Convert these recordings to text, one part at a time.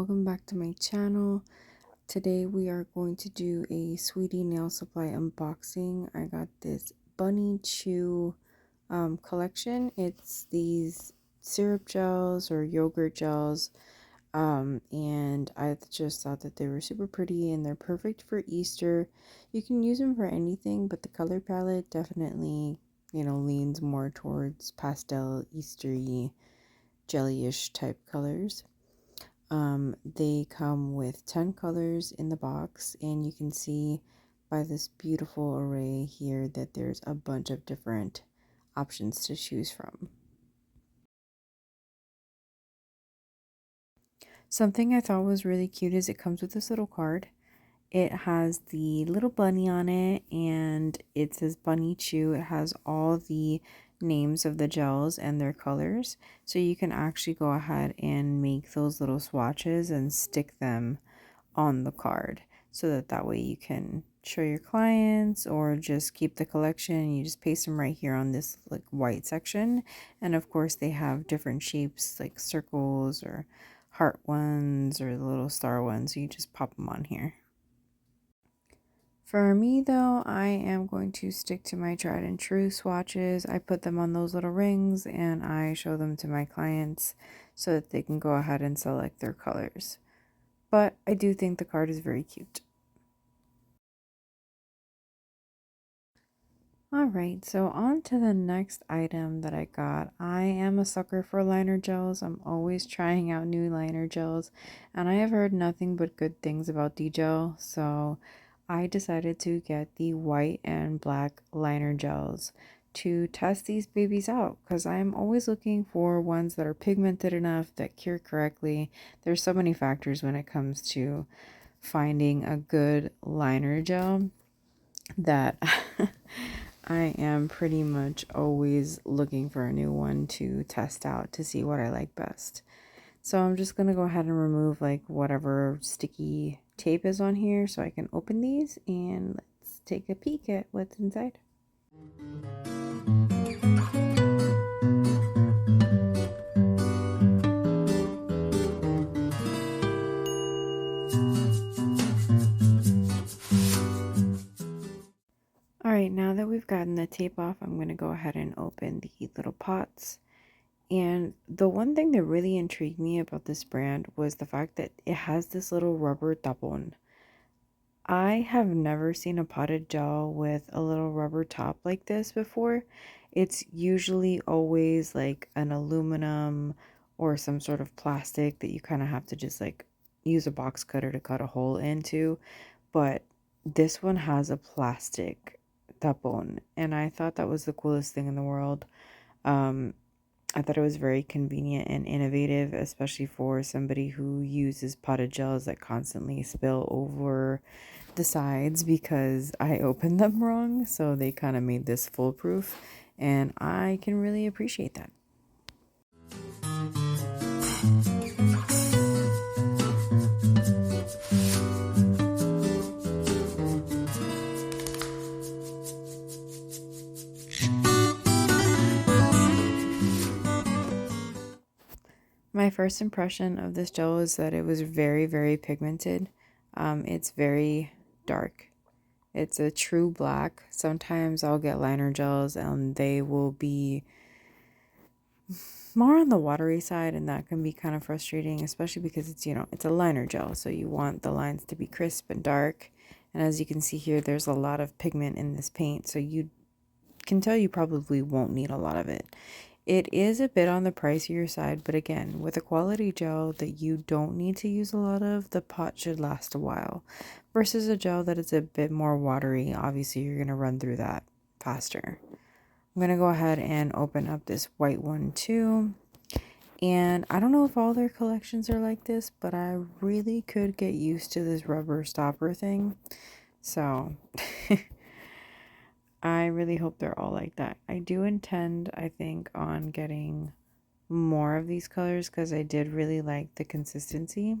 welcome back to my channel. Today we are going to do a Sweetie Nail Supply unboxing. I got this Bunny Chew collection. It's these syrup gels or yogurt gels, and I just thought that they were super pretty and they're perfect for Easter. You can use them for anything, but the color palette definitely, leans more towards pastel, Eastery, jellyish type colors. They come with 10 colors in the box, and you can see by this beautiful array here that there's a bunch of different options to choose from. Something I thought was really cute is it comes with this little card. It has the little bunny on it and it says Bunny Chew. It has all the names of the gels and their colors. So you can actually go ahead and make those little swatches and stick them on the card so that way you can show your clients or just keep the collection. You just paste them right here on this like white section. And of course they have different shapes like circles or heart ones or the little star ones. So you just pop them on here. For me though, I am going to stick to my tried and true swatches. I put them on those little rings and I show them to my clients so that they can go ahead and select their colors. But I do think the card is very cute. Alright, so on to the next item that I got. I am a sucker for liner gels. I'm always trying out new liner gels, and I have heard nothing but good things about D-Gel, so I decided to get the white and black liner gels to test these babies out because I'm always looking for ones that are pigmented enough, that cure correctly. There's so many factors when it comes to finding a good liner gel that I am pretty much always looking for a new one to test out to see what I like best. So I'm just going to go ahead and remove like whatever sticky tape is on here so I can open these and let's take a peek at what's inside. Alright, now that we've gotten the tape off, I'm going to go ahead and open the little pots. And the one thing that really intrigued me about this brand was the fact that it has this little rubber tapon. I have never seen a potted gel with a little rubber top like this before. It's usually always like an aluminum or some sort of plastic that you kind of have to just like use a box cutter to cut a hole into. But this one has a plastic tapon, and I thought that was the coolest thing in the world. I thought it was very convenient and innovative, especially for somebody who uses potted gels that constantly spill over the sides because I opened them wrong. So they kind of made this foolproof, and I can really appreciate that. My first impression of this gel was that it was very, very pigmented. It's very dark. It's a true black. Sometimes I'll get liner gels and they will be more on the watery side, and that can be kind of frustrating, especially because it's a liner gel, so you want the lines to be crisp and dark. And as you can see here, there's a lot of pigment in this paint, so you can tell you probably won't need a lot of it. It is a bit on the pricier side, but again, with a quality gel that you don't need to use a lot of, the pot should last a while. Versus a gel that is a bit more watery, obviously you're going to run through that faster. I'm going to go ahead and open up this white one too. And I don't know if all their collections are like this, but I really could get used to this rubber stopper thing. So I really hope they're all like that. I do intend, I think, on getting more of these colors because I did really like the consistency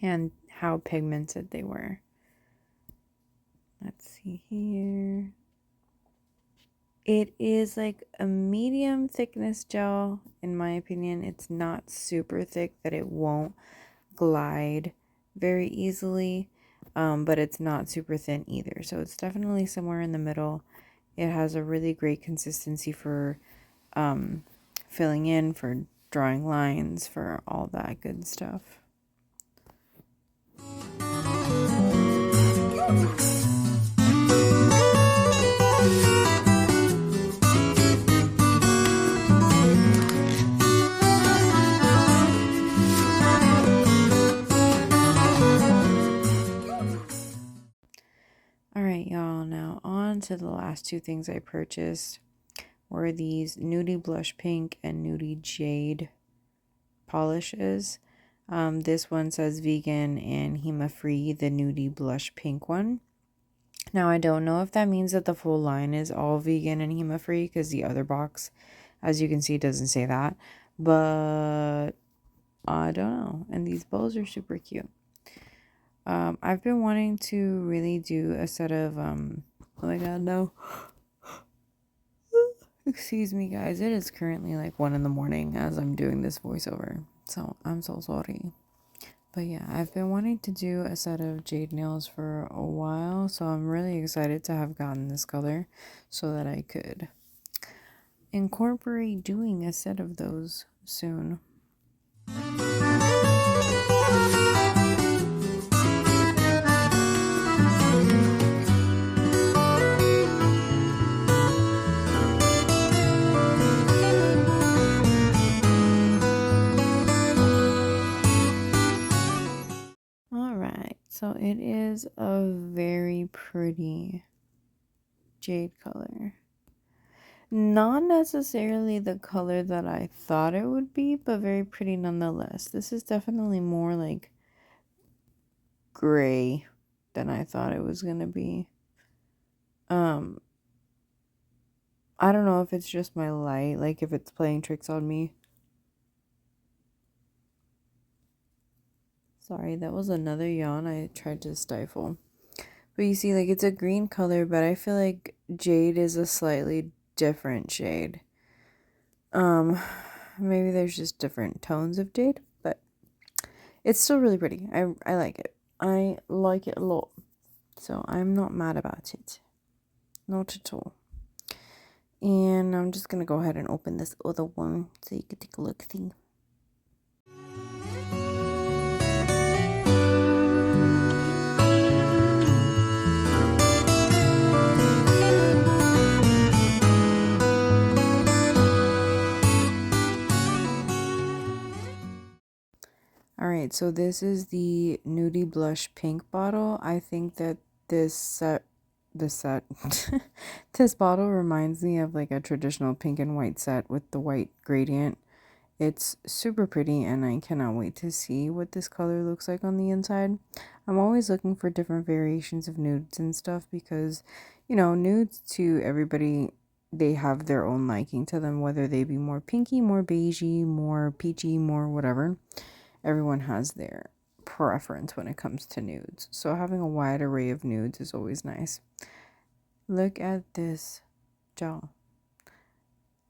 and how pigmented they were. Let's see here. It is like a medium thickness gel, in my opinion. It's not super thick that it won't glide very easily, but it's not super thin either. So it's definitely somewhere in the middle. It has a really great consistency for filling in, for drawing lines, for all that good stuff. Alright, y'all, now on to the last two things I purchased were these Nudie Blush Pink and Nudie Jade polishes. This one says vegan and HEMA free, the Nudie Blush Pink one. Now, I don't know if that means that the full line is all vegan and HEMA free, because the other box, as you can see, doesn't say that. But I don't know. And these bows are super cute. I've been wanting to really do a set of, oh my god, no. Excuse me, guys. It is currently like 1 in the morning as I'm doing this voiceover. So I'm so sorry. But yeah, I've been wanting to do a set of jade nails for a while. So I'm really excited to have gotten this color so that I could incorporate doing a set of those soon. Alright, so it is a very pretty jade color. Not necessarily the color that I thought it would be, but very pretty nonetheless. This is definitely more like gray than I thought it was gonna be. I don't know if it's just my light, like if it's playing tricks on me. Sorry, that was another yawn I tried to stifle. But you see, like, it's a green color, but I feel like jade is a slightly different shade. Maybe there's just different tones of jade, but it's still really pretty. I like it. I like it a lot. So I'm not mad about it. Not at all. And I'm just gonna go ahead and open this other one so you can take a look. See. Alright, so this is the Nudie Blush Pink bottle. I think that this this bottle reminds me of like a traditional pink and white set with the white gradient. It's super pretty and I cannot wait to see what this color looks like on the inside. I'm always looking for different variations of nudes and stuff because, you know, nudes to everybody, they have their own liking to them, whether they be more pinky, more beigey, more peachy, more whatever. Everyone has their preference when it comes to nudes. So having a wide array of nudes is always nice. Look at this gel.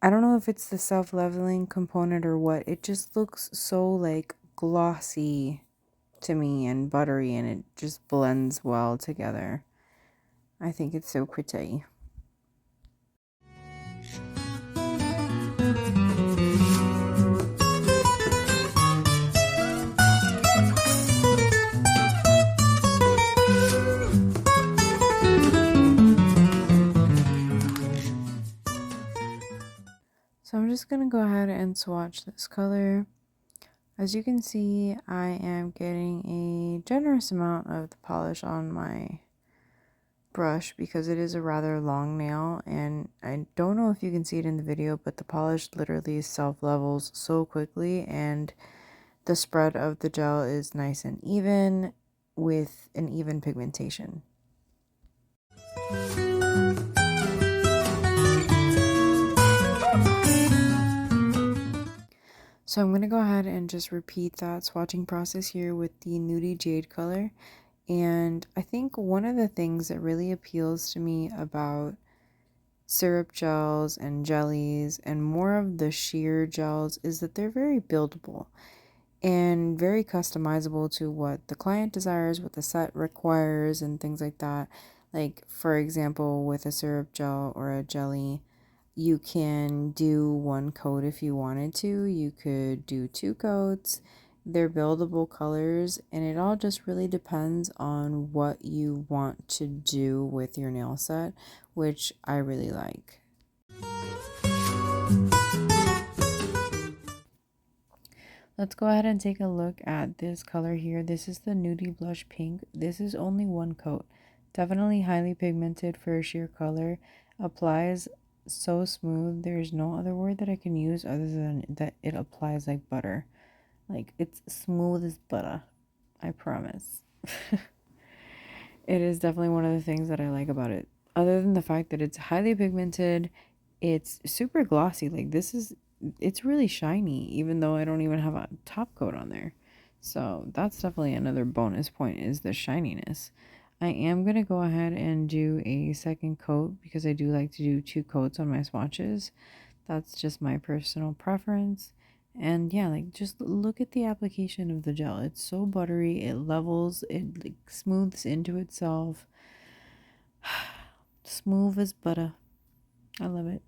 I don't know if it's the self-leveling component or what. It just looks so like glossy to me and buttery, and it just blends well together. I think it's so pretty. So I'm just going to go ahead and swatch this color. As you can see, I am getting a generous amount of the polish on my brush because it is a rather long nail, and I don't know if you can see it in the video, but the polish literally self-levels so quickly, and the spread of the gel is nice and even with an even pigmentation. So I'm going to go ahead and just repeat that swatching process here with the Nudie Jade color. And I think one of the things that really appeals to me about syrup gels and jellies and more of the sheer gels is that they're very buildable. and very customizable to what the client desires, what the set requires, and things like that. Like, for example, with a syrup gel or a jelly, you can do one coat if you wanted to. You could do two coats. They're buildable colors, and it all just really depends on what you want to do with your nail set, which I really like. Let's go ahead and take a look at this color here. This is the Nudie Blush Pink. This is only one coat. Definitely highly pigmented for a sheer color. Applies so smooth. There's no other word that I can use other than that it applies like butter. Like, it's smooth as butter. I promise. It is definitely one of the things that I like about it. Other than the fact that it's highly pigmented, it's super glossy. Like, it's really shiny, even though I don't even have a top coat on there. So that's definitely another bonus point, is the shininess. I am going to go ahead and do a second coat because I do like to do two coats on my swatches. That's just my personal preference. And yeah, like, just look at the application of the gel. It's so buttery, it levels, it like smooths into itself. Smooth as butter. I love it.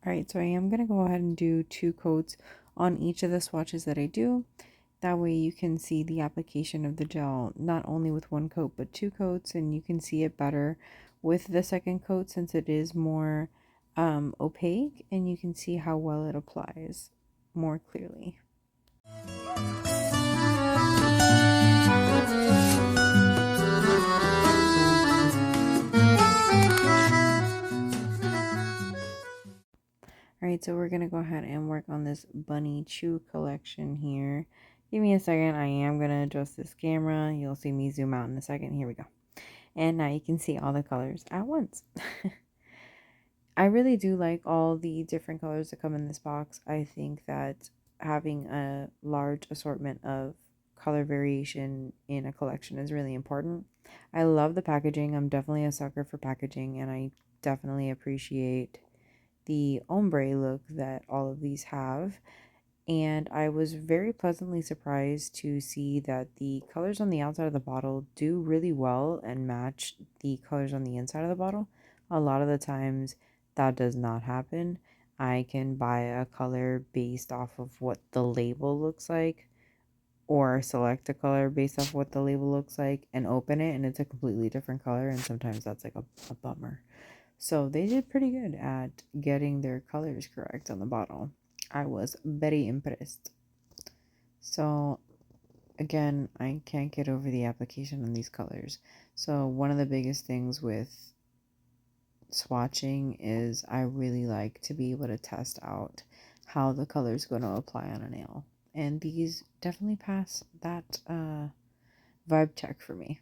Alright, so I am going to go ahead and do two coats on each of the swatches that I do. That way you can see the application of the gel not only with one coat but two coats, and you can see it better with the second coat since it is more opaque, and you can see how well it applies more clearly. Alright, so we're going to go ahead and work on this Bunny Chew collection here. Give me a second. I am going to adjust this camera. You'll see me zoom out in a second. Here we go. And now you can see all the colors at once. I really do like all the different colors that come in this box. I think that having a large assortment of color variation in a collection is really important. I love the packaging. I'm definitely a sucker for packaging, and I definitely appreciate the ombre look that all of these have. And I was very pleasantly surprised to see that the colors on the outside of the bottle do really well and match the colors on the inside of the bottle. A lot of the times that does not happen. I can buy a color based off of what the label looks like, or select a color based off what the label looks like and open it and it's a completely different color, and sometimes that's like a bummer. So they did pretty good at getting their colors correct on the bottle. I was very impressed. So again, I can't get over the application on these colors. So one of the biggest things with swatching is I really like to be able to test out how the color is going to apply on a nail. And these definitely pass that vibe check for me.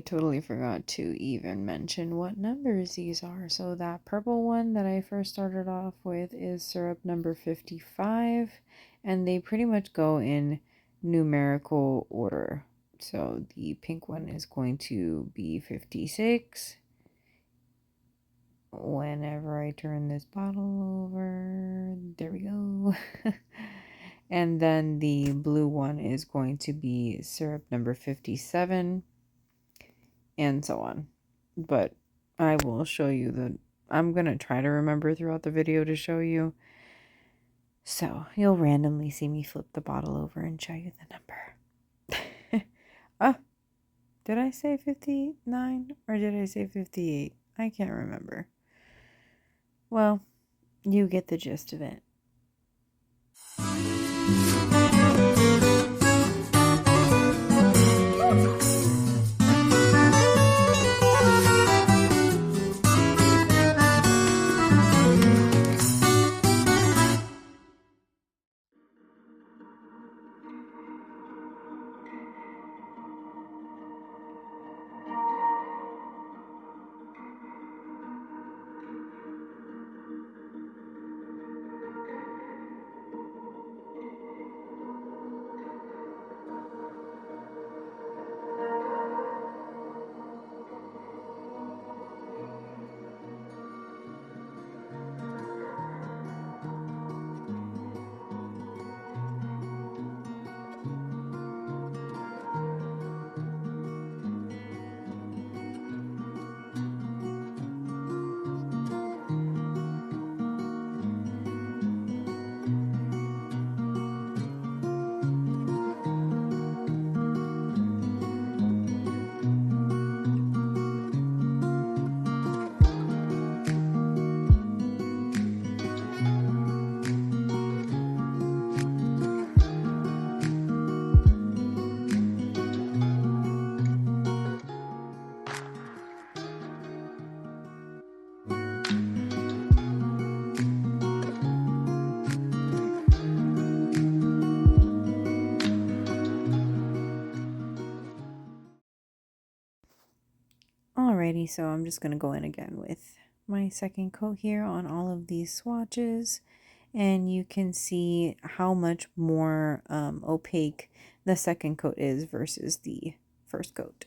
totally forgot to even mention what numbers these are. So that purple one that I first started off with is syrup number 55, and they pretty much go in numerical order. So the pink one is going to be 56. Whenever I turn this bottle over, there we go. And then the blue one is going to be syrup number 57, and so on. But I will show you I'm going to try to remember throughout the video to show you. So you'll randomly see me flip the bottle over and show you the number. Oh, did I say 59 or did I say 58? I can't remember. Well, you get the gist of it. Alrighty, so I'm just going to go in again with my second coat here on all of these swatches, and you can see how much more opaque the second coat is versus the first coat.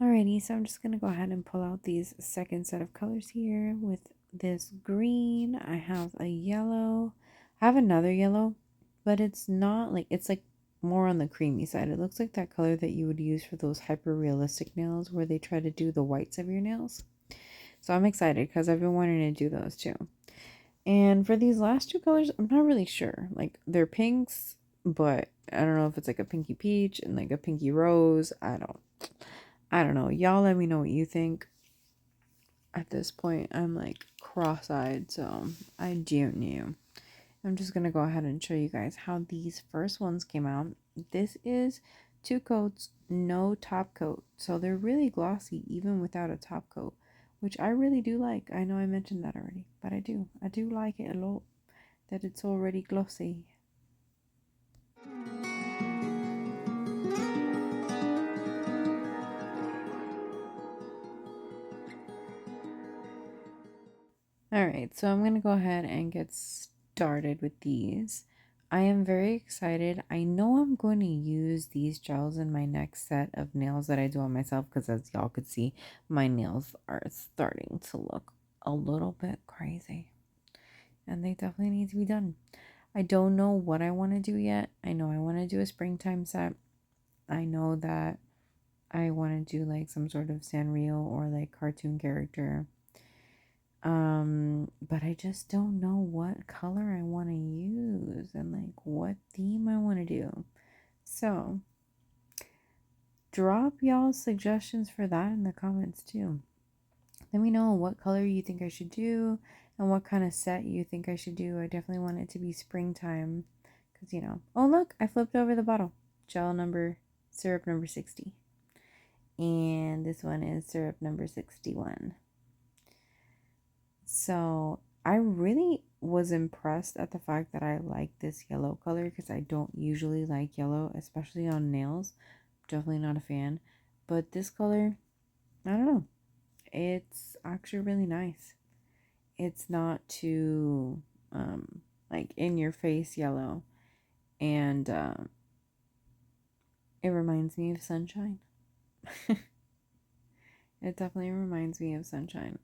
Alrighty, so I'm just going to go ahead and pull out these second set of colors here with this green. I have a yellow. I have another yellow, but it's not like, it's like more on the creamy side. It looks like that color that you would use for those hyper realistic nails where they try to do the whites of your nails. So I'm excited because I've been wanting to do those too. And for these last two colors, I'm not really sure. Like, they're pinks, but I don't know if it's like a pinky peach and like a pinky rose. I don't know. Y'all let me know what you think. At this point, I'm like cross-eyed, so I don't know. I'm just going to go ahead and show you guys how these first ones came out. This is 2 coats, no top coat. So they're really glossy even without a top coat, which I really do like. I know I mentioned that already, but I do. I do like it a lot that it's already glossy. Alright, so I'm going to go ahead and get started with these. I am very excited. I know I'm going to use these gels in my next set of nails that I do on myself because, as y'all could see, my nails are starting to look a little bit crazy. And they definitely need to be done. I don't know what I want to do yet. I know I want to do a springtime set. I know that I want to do like some sort of Sanrio or like cartoon character. But I just don't know what color I want to use and like what theme I want to do. So drop y'all suggestions for that in the comments too. Let me know what color you think I should do and what kind of set you think I should do. I definitely want it to be springtime because, you know. Oh, look, I flipped over the bottle. Syrup number 60. And this one is syrup number 61. So I really was impressed at the fact that I like this yellow color because I don't usually like yellow, especially on nails. Definitely not a fan. But this color, I don't know. It's actually really nice. It's not too like in your face yellow, and it reminds me of sunshine. It definitely reminds me of sunshine.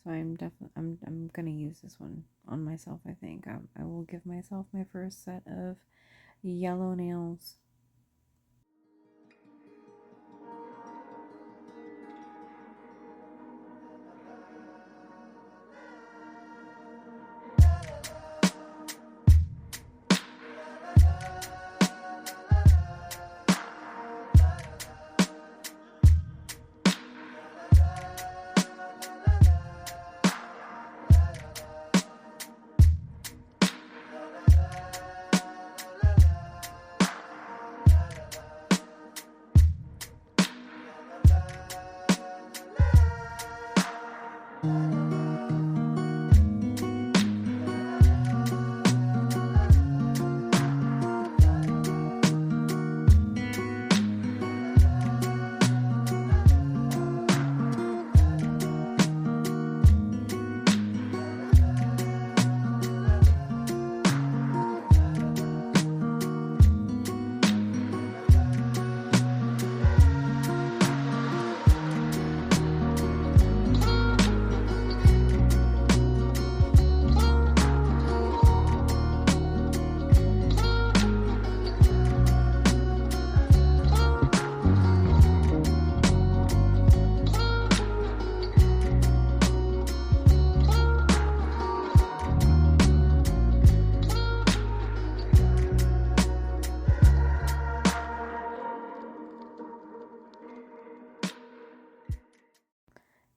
So I'm gonna use this one on myself. I think I will give myself my first set of yellow nails.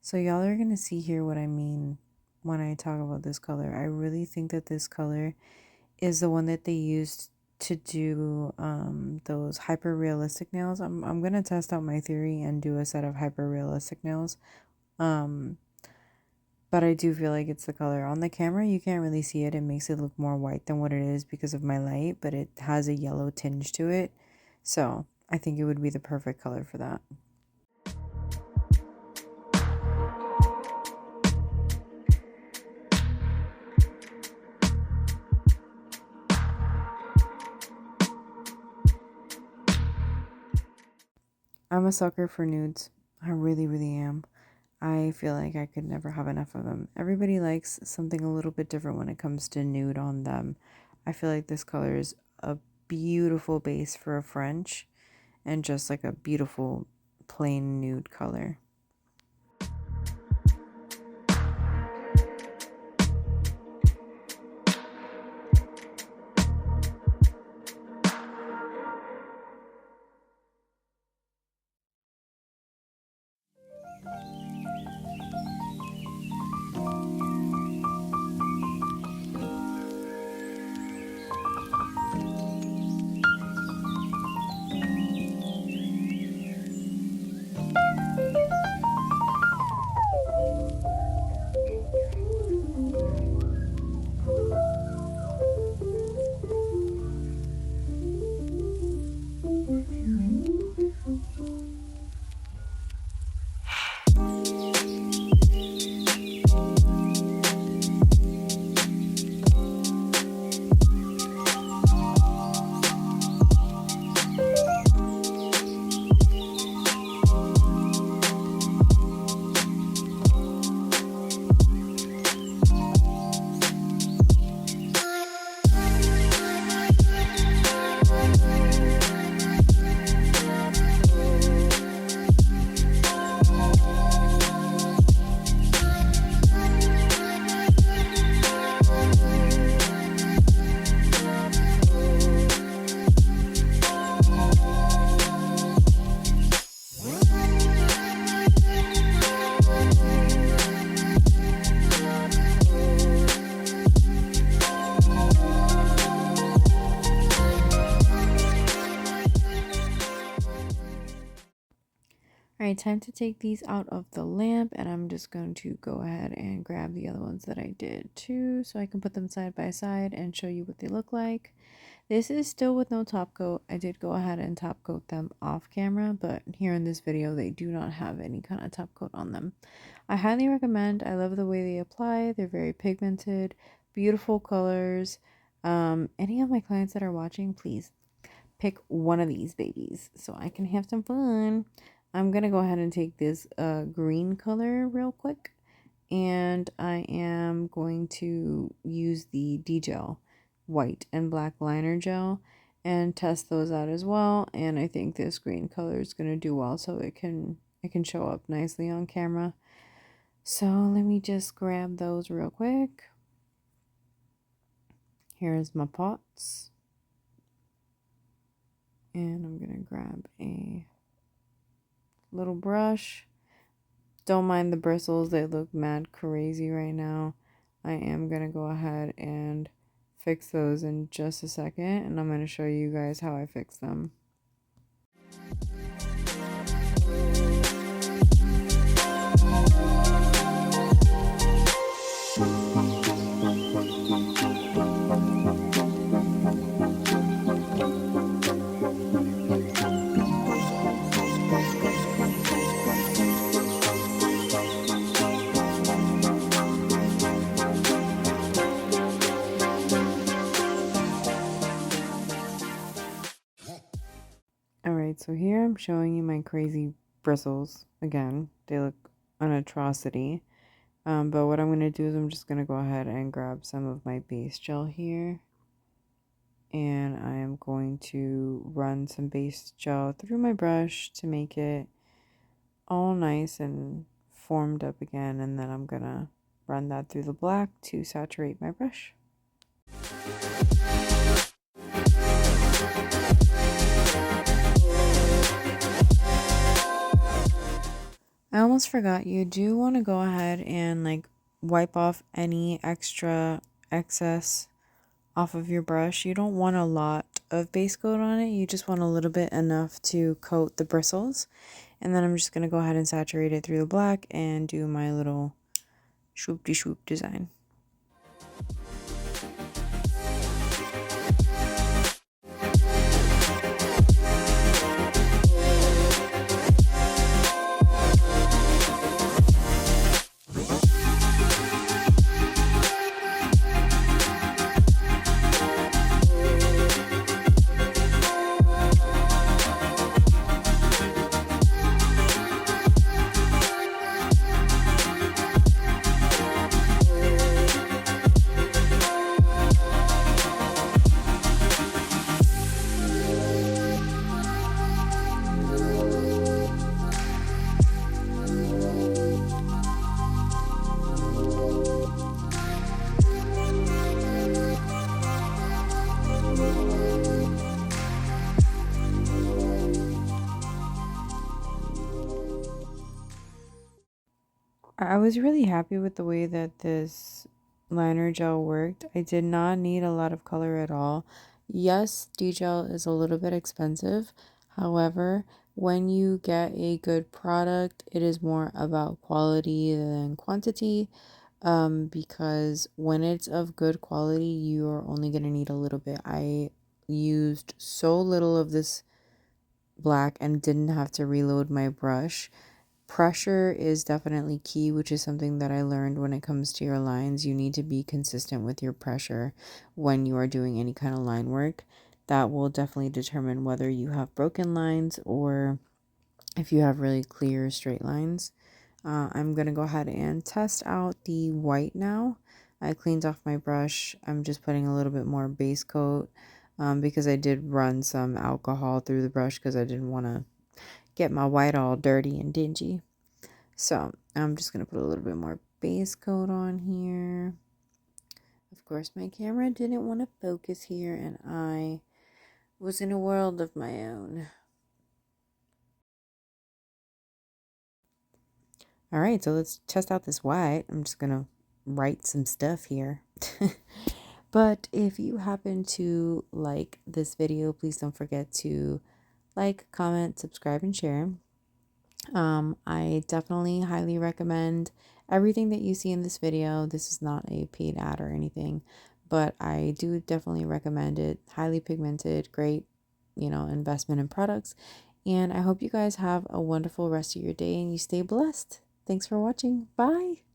So y'all are going to see here what I mean when I talk about this color. I really think that this color is the one that they used to do those hyper realistic nails. I'm going to test out my theory and do a set of hyper realistic nails. But I do feel like it's the color. On the camera, you can't really see it. It makes it look more white than what it is because of my light, but it has a yellow tinge to it. So I think it would be the perfect color for that. I'm a sucker for nudes. I really, really am. I feel like I could never have enough of them. Everybody likes something a little bit different when it comes to nude on them. I feel like this color is a beautiful base for a French and just like a beautiful plain nude color. Alright, time to take these out of the lamp, and I'm just going to go ahead and grab the other ones that I did too, so I can put them side by side and show you what they look like. This is still with no top coat. I did go ahead and top coat them off camera, but here in this video they do not have any kind of top coat on them. I highly recommend. I love the way they apply. They're very pigmented, beautiful colors. Any of my clients that are watching, please pick one of these babies so I can have some fun. I'm gonna go ahead and take this green color real quick, and I am going to use the D-Gel white and black liner gel and test those out as well. And I think this green color is gonna do well, so it can show up nicely on camera. So let me just grab those real quick. Here's my pots, and I'm gonna grab a little brush. Don't mind the bristles, they look mad crazy right now. I am gonna go ahead and fix those in just a second, and I'm gonna show you guys how I fix them. Alright, so here I'm showing you my crazy bristles again. They look an atrocity. But what I'm going to do is I'm just going to go ahead and grab some of my base gel here. And I am going to run some base gel through my brush to make it all nice and formed up again. And then I'm going to run that through the black to saturate my brush. I almost forgot, you do want to go ahead and like wipe off any extra excess off of your brush. You don't want a lot of base coat on it. You just want a little bit, enough to coat the bristles. And then I'm just going to go ahead and saturate it through the black and do my little swoop-de-swoop design. I was really happy with the way that this liner gel worked. I did not need a lot of color at all. Yes, D-Gel is a little bit expensive. However, when you get a good product, it is more about quality than quantity. Because when it's of good quality, you are only going to need a little bit. I used so little of this black and didn't have to reload my brush. Pressure is definitely key, which is something that I learned when it comes to your lines. You need to be consistent with your pressure when you are doing any kind of line work. That will definitely determine whether you have broken lines or if you have really clear straight lines. I'm going to go ahead and test out the white now. I cleaned off my brush. I'm just putting a little bit more base coat because I did run some alcohol through the brush because I didn't want to get my white all dirty and dingy. So I'm just going to put a little bit more base coat on here. Of course, my camera didn't want to focus here and I was in a world of my own. All right, so let's test out this white. I'm just going to write some stuff here. But if you happen to like this video, please don't forget to like, comment, subscribe, and share. I definitely highly recommend everything that you see in this video. This is not a paid ad or anything, but I do definitely recommend it. Highly pigmented, great, investment in products. And I hope you guys have a wonderful rest of your day and you stay blessed. Thanks for watching. Bye.